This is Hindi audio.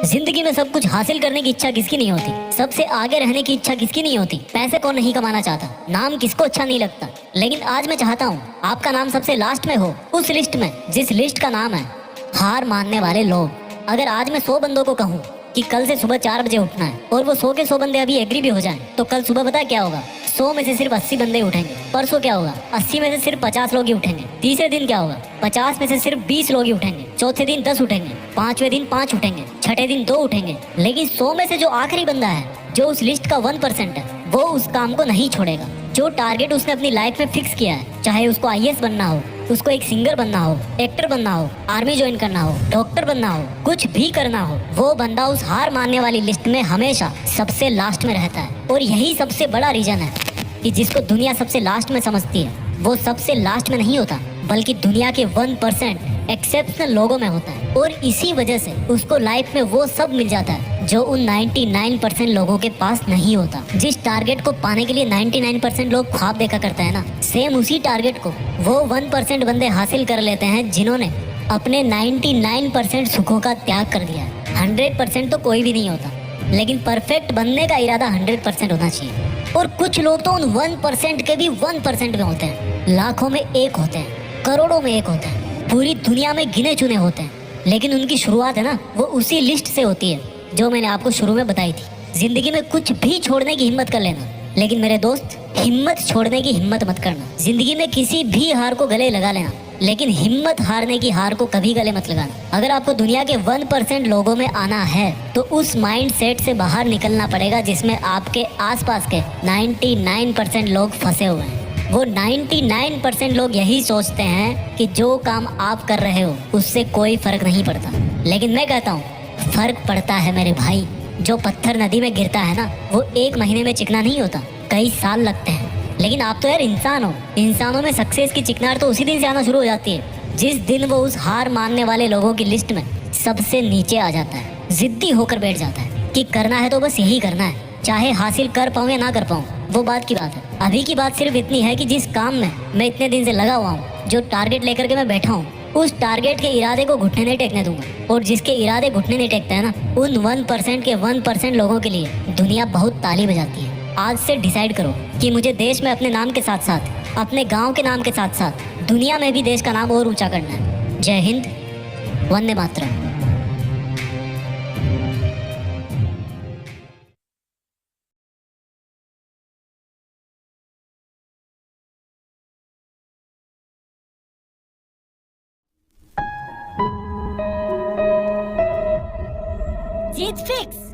जिंदगी में सब कुछ हासिल करने की इच्छा किसकी नहीं होती? सबसे आगे रहने की इच्छा किसकी नहीं होती? पैसे कौन नहीं कमाना चाहता? नाम किसको अच्छा नहीं लगता? लेकिन आज मैं चाहता हूँ आपका नाम सबसे लास्ट में हो, उस लिस्ट में जिस लिस्ट का नाम है हार मानने वाले लोग। अगर आज मैं 100 बंदों को कहूँ कि कल से सुबह 4 बजे उठना है और वो 100 के 100 बंदे अभी एग्री भी हो जाएं, तो कल सुबह पता है क्या होगा? 100 में से सिर्फ 80 बंदे उठेंगे। परसों क्या होगा? 80 में से सिर्फ 50 लोग ही उठेंगे। तीसरे दिन क्या होगा? 50 में से सिर्फ 20 लोग ही उठेंगे। चौथे दिन 10 उठेंगे। पांचवें दिन 5 उठेंगे। छठे दिन 2 उठेंगे। लेकिन 100 में से जो आखिरी बंदा है, जो उस लिस्ट का 1% है, वो उस काम को नहीं छोड़ेगा। जो टारगेट उसने अपनी लाइफ में फिक्स किया है, चाहे उसको IAS बनना हो, उसको एक सिंगर बनना हो, एक्टर बनना हो, आर्मी ज्वाइन करना हो, डॉक्टर बनना हो, कुछ भी करना हो, वो बंदा उस हार मानने वाली लिस्ट में हमेशा सबसे लास्ट में रहता है। और यही सबसे बड़ा रीजन है कि जिसको दुनिया सबसे लास्ट में समझती है, वो सबसे लास्ट में नहीं होता, बल्कि दुनिया के 1% एक्सेप्शनल लोगों में होता है। और इसी वजह से उसको लाइफ में वो सब मिल जाता है जो उन 99% लोगों के पास नहीं होता। जिस टारगेट को पाने के लिए 99% लोग ख्वाब देखा करते हैं ना, सेम उसी टारगेट को वो 1% बंदे हासिल कर लेते हैं जिन्होंने अपने 99% सुखों का त्याग कर दिया है। 100% तो कोई भी नहीं होता, लेकिन परफेक्ट बनने का इरादा 100% होना चाहिए। और कुछ लोग तो उन 1% के भी 1% में होते हैं, लाखों में एक होते हैं, करोड़ों में एक होते हैं, पूरी दुनिया में गिने चुने होते हैं। लेकिन उनकी शुरुआत है ना, वो उसी लिस्ट से होती है जो मैंने आपको शुरू में बताई थी। जिंदगी में कुछ भी छोड़ने की हिम्मत कर लेना, लेकिन मेरे दोस्त, हिम्मत छोड़ने की हिम्मत मत करना। जिंदगी में किसी भी हार को गले लगा लेना, लेकिन हिम्मत हारने की हार को कभी गले मत लगाना। अगर आपको दुनिया के 1% लोगों में आना है, तो उस माइंड सेट से बाहर निकलना पड़ेगा जिसमें आपके आसपास के 99% लोग फंसे हुए हैं। वो 99% लोग यही सोचते हैं कि जो काम आप कर रहे हो उससे कोई फर्क नहीं पड़ता। लेकिन मैं कहता हूँ फर्क पड़ता है मेरे भाई। जो पत्थर नदी में गिरता है ना, वो 1 महीने में चिकना नहीं होता, कई साल लगते हैं। लेकिन आप तो यार इंसान हो, इंसानों में सक्सेस की चिकनार तो उसी दिन से आना शुरू हो जाती है जिस दिन वो उस हार मानने वाले लोगों की लिस्ट में सबसे नीचे आ जाता है, जिद्दी होकर बैठ जाता है कि करना है तो बस यही करना है, चाहे हासिल कर पाऊँ या ना कर पाऊँ, वो बात की बात है। अभी की बात सिर्फ इतनी है कि जिस काम में मैं इतने दिन से लगा हुआ हूँ, जो टारगेट लेकर के मैं बैठा हूँ, उस टारगेट के इरादे को घुटने नहीं टेकने दूंगा। और जिसके इरादे घुटने नहीं टेकते हैं ना, उन 1% के 1% लोगों के लिए दुनिया बहुत ताली बजाती है। आज से डिसाइड करो कि मुझे देश में अपने नाम के साथ साथ, अपने गांव के नाम के साथ साथ दुनिया में भी देश का नाम और ऊंचा करना है। जय हिंद, वंदे मातरम। जीत फिक्स।